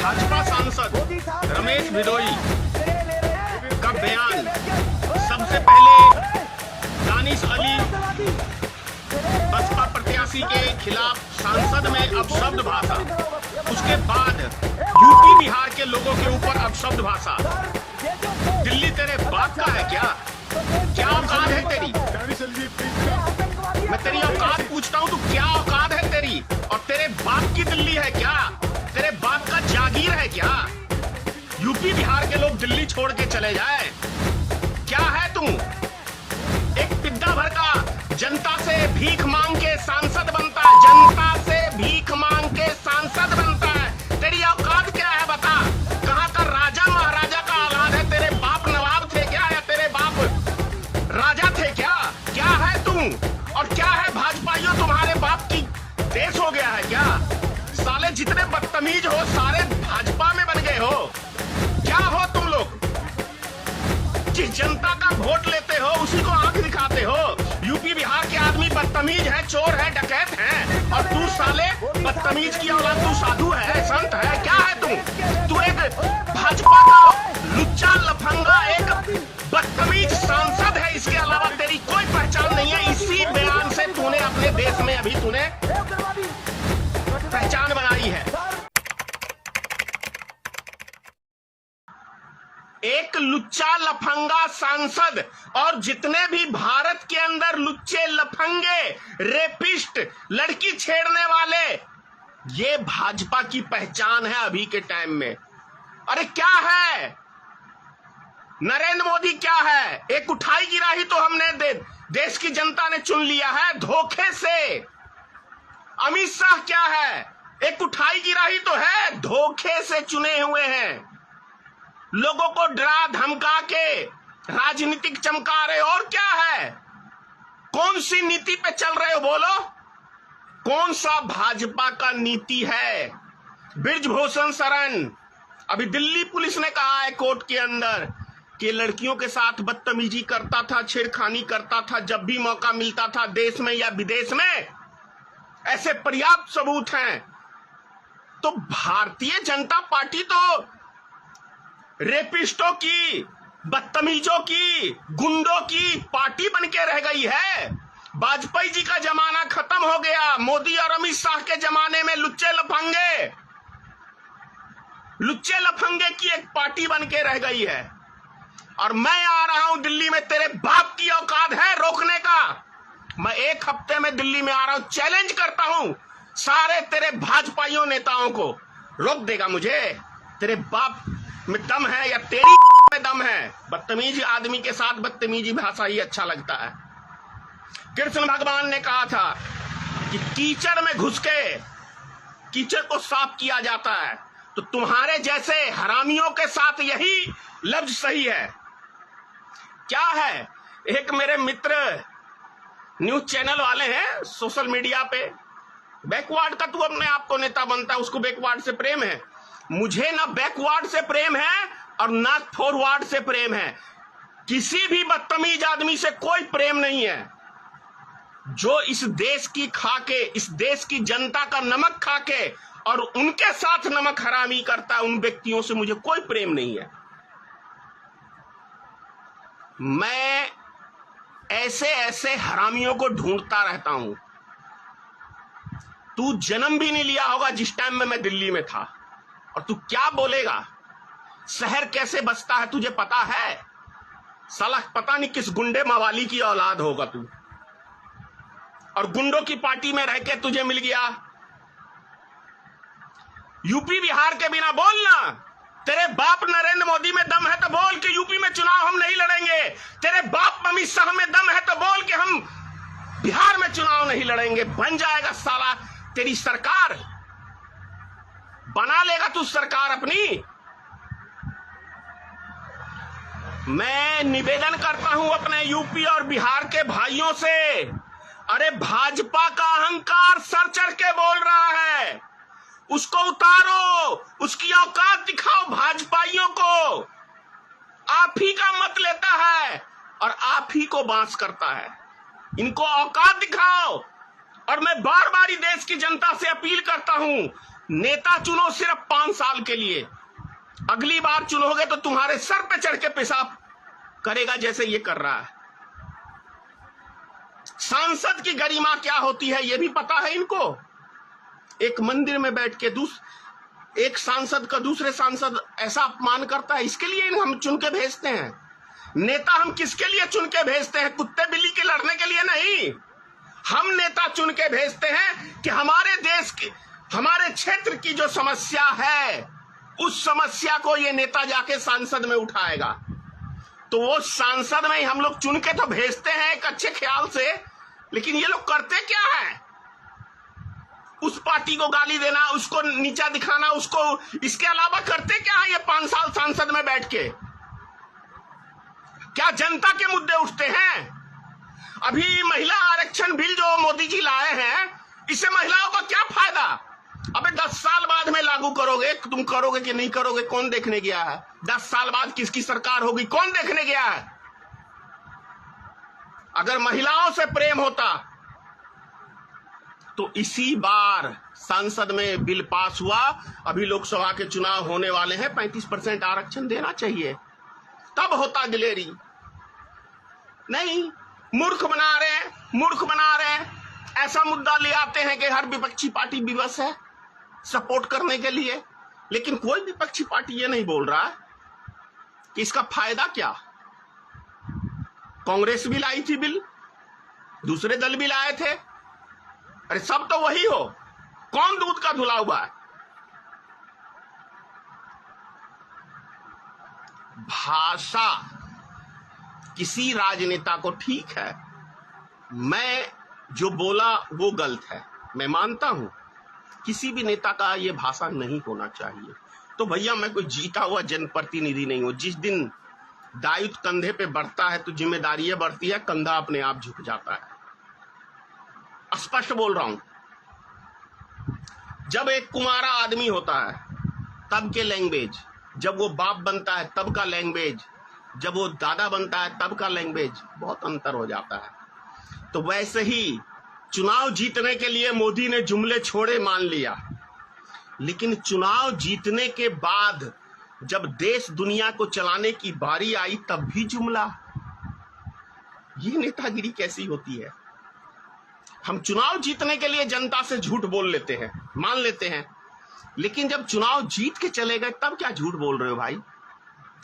भाजपा सांसद रमेश बिदोई का बयान, सबसे पहले दानिश अली बसपा प्रत्याशी के खिलाफ सांसद में अपशब्द भाषा, उसके बाद यूपी बिहार के लोगों के ऊपर अपशब्द भाषा। दिल्ली तेरे बाप का है क्या? क्या औकात है तेरी? मैं तेरी औकात पूछता हूँ, तू क्या औकात है तेरी? और तेरे बाप की दिल्ली है क्या? तेरे बाप का जागीर है क्या? यूपी बिहार के लोग दिल्ली छोड़ के चले जाए, क्या है तू? एक पिद्दा भर का जनता से भीख मांग के सांसद बनता है, जनता से भीख मांग के सांसद बनता है। तेरी औकात क्या है बता? कहाँ का राजा महाराजा का औलाद है? तेरे बाप नवाब थे क्या, या तेरे बाप राजा थे क्या? क्या है तू? और क्या है भाजपाइयों, तुम्हारे बाप की देश हो गया है क्या? साले जितने बदतमीज हो सारे भाजपा में बन गए हो। क्या हो तुम लोग? जिस जनता का वोट लेते हो उसी को आंख दिखाते हो। यूपी बिहार के आदमी बदतमीज है, चोर है, डकैत है, और तू साले बदतमीज की औलाद, तू साधु है, संत है, क्या है तू? एक भाजपा का लुच्चा लफंगा, एक बदतमीज सांसद है, इसके अलावा तेरी कोई पहचान नहीं है। इसी बयान से तूने अपने देश में अभी तूने पहचान बनाई है। एक लुच्चा लफंगा सांसद, और जितने भी भारत के अंदर लुच्चे लफंगे, रेपिस्ट, लड़की छेड़ने वाले, ये भाजपा की पहचान है अभी के टाइम में। अरे क्या है नरेंद्र मोदी? क्या है? एक उठाई गिराही तो हमने देश की जनता ने चुन लिया है धोखे से। अमित शाह क्या है? एक उठाई गिराही तो है, धोखे से चुने हुए हैं। लोगों को डरा धमका के राजनीतिक चमका रहे हो। और क्या है? कौन सी नीति पे चल रहे हो बोलो? कौन सा भाजपा का नीति है? बृजभूषण शरण, अभी दिल्ली पुलिस ने कहा है कोर्ट के अंदर कि लड़कियों के साथ बदतमीजी करता था, छेड़खानी करता था जब भी मौका मिलता था, देश में या विदेश में। ऐसे पर्याप्त सबूत हैं। तो भारतीय जनता पार्टी तो रेपिस्टों की, बदतमीजों की, गुंडों की पार्टी बन के रह गई है। वाजपेयी जी का जमाना खत्म हो गया। मोदी और अमित शाह के जमाने में लुच्चे लफंगे की एक पार्टी बन के रह गई है। और मैं आ रहा हूं दिल्ली में, तेरे बाप की औकात है रोकने का? मैं एक हफ्ते में दिल्ली में आ रहा हूं, चैलेंज करता हूं सारे तेरे भाजपाइयों नेताओं को। रोक देगा मुझे? तेरे बाप में दम है या तेरी में दम है? बदतमीज आदमी के साथ बदतमीजी भाषा ही अच्छा लगता है। कृष्ण भगवान ने कहा था कि कीचड़ में घुस के कीचड़ को साफ किया जाता है, तो तुम्हारे जैसे हरामियों के साथ यही लफ्ज सही है। क्या है? एक मेरे मित्र न्यूज चैनल वाले हैं सोशल मीडिया पे, बैकवर्ड का तू अपने आप को नेता बनता है, उसको बैकवर्ड से प्रेम है। मुझे ना बैकवर्ड से प्रेम है और ना फॉरवर्ड से प्रेम है। किसी भी बदतमीज आदमी से कोई प्रेम नहीं है। जो इस देश की खा के, इस देश की जनता का नमक खा के और उनके साथ नमक हरामी करता है, उन व्यक्तियों से मुझे कोई प्रेम नहीं है। मैं ऐसे ऐसे हरामियों को ढूंढता रहता हूं। तू जन्म भी नहीं लिया होगा जिस टाइम में मैं दिल्ली में था, और तू क्या बोलेगा? शहर कैसे बसता है तुझे पता है? साला पता नहीं किस गुंडे मवाली की औलाद होगा तू, और गुंडों की पार्टी में रह के तुझे मिल गया। यूपी बिहार के बिना बोलना। तेरे बाप नरेंद्र मोदी में दम है तो बोल कि यूपी में चुनाव हम नहीं लड़ेंगे। तेरे बाप अमित शाह में दम है तो बोल कि हम बिहार में चुनाव नहीं लड़ेंगे। बन जाएगा साला तेरी सरकार, बना लेगा तू सरकार अपनी। मैं निवेदन करता हूं अपने यूपी और बिहार के भाइयों से, अरे भाजपा का अहंकार सर चढ़ के बोल रहा है, उसको उतारो, उसकी औकात दिखाओ भाजपाइयों को। आप ही का मत लेता है और आप ही को बांस करता है। इनको औकात दिखाओ। और मैं बार बार देश की जनता से अपील करता हूं, नेता चुनो सिर्फ 5 साल के लिए, अगली बार चुनोगे तो तुम्हारे सर पे चढ़ के पेशाब करेगा जैसे ये कर रहा है। सांसद की गरिमा क्या होती है ये भी पता है इनको। एक मंदिर में बैठ के एक सांसद का दूसरे सांसद ऐसा अपमान करता है, इसके लिए हम चुन के भेजते हैं। नेता हम किसके लिए चुन के भेजते हैं? कुत्ते बिल्ली के लड़ने के लिए नहीं। हम नेता चुन के भेजते हैं कि हमारे देश की, हमारे क्षेत्र की जो समस्या है उस समस्या को ये नेता जाके सांसद में उठाएगा। तो वो सांसद में ही हम लोग चुन के तो भेजते हैं एक अच्छे ख्याल से, लेकिन ये लोग करते क्या है? उस पार्टी को गाली देना, उसको नीचा दिखाना, उसको, इसके अलावा करते क्या है ये 5 साल सांसद में बैठ के? क्या जनता के मुद्दे उठते हैं? अभी महिला आरक्षण बिल जो मोदी जी लाए हैं, इससे महिलाओं का क्या फायदा? अबे 10 साल बाद में लागू करोगे, तुम करोगे कि नहीं करोगे कौन देखने गया है? 10 साल बाद किसकी सरकार होगी कौन देखने गया है? अगर महिलाओं से प्रेम होता तो इसी बार संसद में बिल पास हुआ, अभी लोकसभा के चुनाव होने वाले हैं, 35% आरक्षण देना चाहिए, तब होता दिलेरी। नहीं, मूर्ख बना रहे हैं। ऐसा मुद्दा ले आते हैं कि हर विपक्षी पार्टी विवश है सपोर्ट करने के लिए, लेकिन कोई विपक्षी पार्टी ये नहीं बोल रहा है कि इसका फायदा क्या। कांग्रेस भी लाई थी बिल, दूसरे दल भी लाए थे, अरे सब तो वही हो, कौन दूध का धुला हुआ है? भाषा किसी राजनेता को, ठीक है मैं जो बोला वो गलत है, मैं मानता हूं, किसी भी नेता का ये भाषा नहीं होना चाहिए। तो भैया मैं कोई जीता हुआ जनप्रतिनिधि नहीं हूं। जिस दिन दायित्व कंधे पे बढ़ता है तो जिम्मेदारियां बढ़ती है, कंधा अपने आप झुक जाता है। स्पष्ट बोल रहा हूं। जब एक कुंवारा आदमी होता है तब के लैंग्वेज, जब वो बाप बनता है तब का लैंग्वेज, जब वो दादा बनता है तब का लैंग्वेज, बहुत अंतर हो जाता है। तो वैसे ही चुनाव जीतने के लिए मोदी ने जुमले छोड़े मान लिया, लेकिन चुनाव जीतने के बाद जब देश दुनिया को चलाने की बारी आई तब भी जुमला। ये नेतागिरी कैसी होती है? हम चुनाव जीतने के लिए जनता से झूठ बोल लेते हैं, मान लेते हैं, लेकिन जब चुनाव जीत के चले गए तब क्या झूठ बोल रहे हो भाई?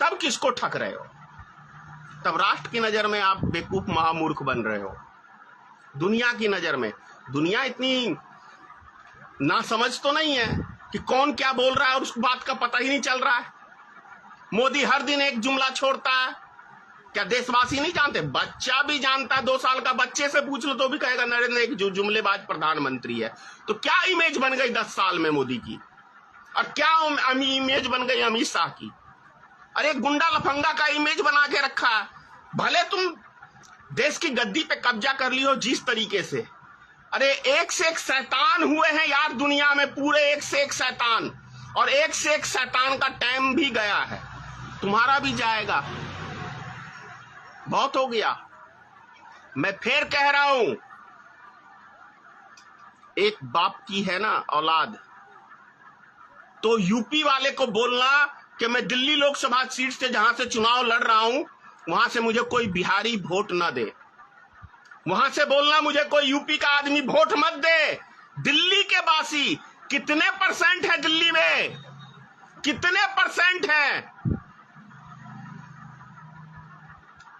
तब किसको ठग रहे हो? तब राष्ट्र की नजर में आप बेवकूफ महामूर्ख बन रहे हो। दुनिया की नजर में, दुनिया इतनी नासमझ तो नहीं है कि कौन क्या बोल रहा है और उस बात का पता ही नहीं चल रहा है। मोदी हर दिन एक जुमला छोड़ता है, क्या देशवासी नहीं जानते? बच्चा भी जानता है, 2 साल का बच्चे से पूछ लो तो भी कहेगा नरेंद्र एक जुमलेबाज प्रधानमंत्री है। तो क्या इमेज बन गई 10 साल में मोदी की, और क्या इमेज बन गई अमित शाह की? अरे गुंडा लफंगा का इमेज बना के रखा है। भले तुम देश की गद्दी पे कब्जा कर लियो जिस तरीके से, अरे एक से एक शैतान हुए हैं यार दुनिया में, पूरे एक से एक शैतान, और एक से एक शैतान का टाइम भी गया है, तुम्हारा भी जाएगा। बहुत हो गया। मैं फिर कह रहा हूं, एक बाप की है ना औलाद, तो यूपी वाले को बोलना कि मैं दिल्ली लोकसभा सीट से जहां से चुनाव लड़ रहा हूं वहां से मुझे कोई बिहारी वोट ना दे, वहां से बोलना मुझे कोई यूपी का आदमी वोट मत दे। दिल्ली के वासी कितने परसेंट है? दिल्ली में कितने परसेंट है?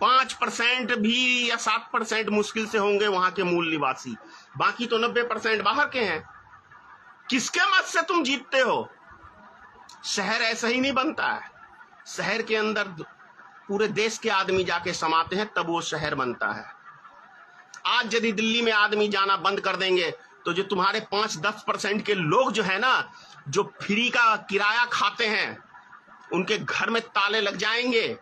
5% भी या 7% मुश्किल से होंगे वहां के मूल निवासी, बाकी तो 90% बाहर के हैं। किसके मत से तुम जीतते हो? शहर ऐसा ही नहीं बनता है। शहर के अंदर पूरे देश के आदमी जाके समाते हैं तब वो शहर बनता है। आज यदि दिल्ली में आदमी जाना बंद कर देंगे तो जो तुम्हारे 5-10% के लोग जो है ना, जो फ्री का किराया खाते हैं, उनके घर में ताले लग जाएंगे,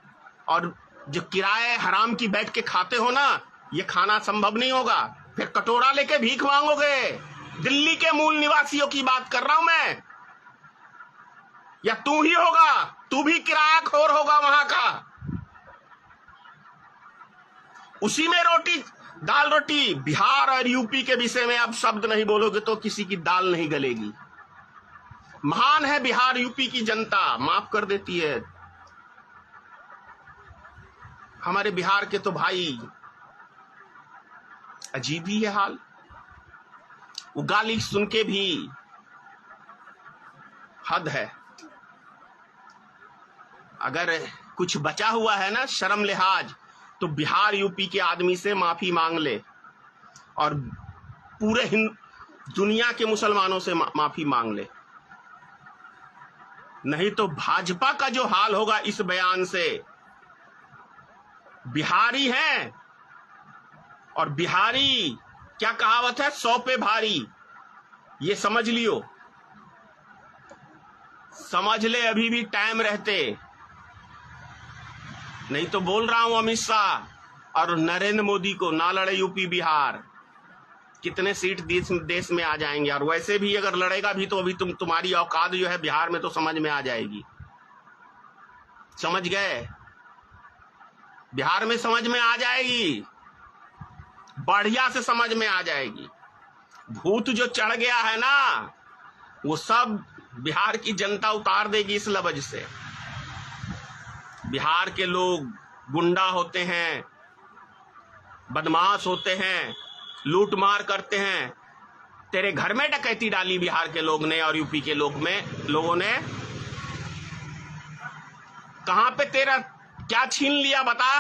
और जो किराए हराम की बैठ के खाते हो ना, ये खाना संभव नहीं होगा। फिर कटोरा लेके भीख मांगोगे। दिल्ली के मूल निवासियों की बात कर रहा हूं मैं, या तू ही होगा, तू भी किराया खोर होगा वहां का। उसी में रोटी दाल रोटी। बिहार और यूपी के विषय में अब शब्द नहीं बोलोगे तो किसी की दाल नहीं गलेगी। महान है बिहार यूपी की जनता, माफ कर देती है। हमारे बिहार के तो भाई अजीब ही है हाल। वो गाली सुन के भी हद है। अगर कुछ बचा हुआ है ना शर्म लिहाज, तो बिहार यूपी के आदमी से माफी मांग ले और पूरे दुनिया के मुसलमानों से माफी मांग ले। नहीं तो भाजपा का जो हाल होगा इस बयान से, बिहारी हैं और बिहारी क्या कहावत है, 100 पे भारी। ये समझ लियो, समझ ले अभी भी टाइम रहते। नहीं तो बोल रहा हूं अमित शाह और नरेंद्र मोदी को, ना लड़े यूपी बिहार, कितने सीट देश में आ जाएंगे। और वैसे भी अगर लड़ेगा भी तो अभी तुम्हारी औकात जो है बिहार में तो समझ में आ जाएगी। समझ गए? बिहार में समझ में आ जाएगी, बढ़िया से समझ में आ जाएगी। भूत जो चढ़ गया है ना, वो सब बिहार की जनता उतार देगी इस लफ्ज से। बिहार के लोग गुंडा होते हैं, बदमाश होते हैं, लूट मार करते हैं। तेरे घर में डकैती डाली बिहार के लोग ने और यूपी के लोगों ने। कहां पे तेरा क्या छीन लिया बता?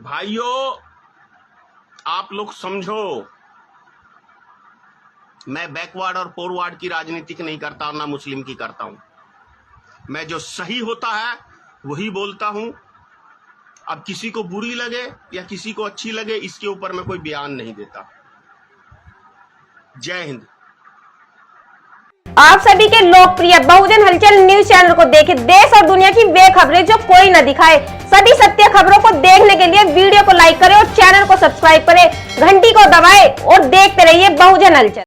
भाइयों आप लोग समझो, मैं बैकवर्ड और फॉरवर्ड की राजनीति नहीं करता और ना मुस्लिम की करता हूं। मैं जो सही होता है वही बोलता हूं। अब किसी को बुरी लगे या किसी को अच्छी लगे, इसके ऊपर मैं कोई बयान नहीं देता। जय हिंद। आप सभी के लोकप्रिय बहुजन हलचल न्यूज चैनल को देखें, देश और दुनिया की वे खबरें जो कोई न दिखाए। सभी सत्य खबरों को देखने के लिए वीडियो को लाइक करें और चैनल को सब्सक्राइब करें, घंटी को दबाएं और देखते रहिए बहुजन हलचल।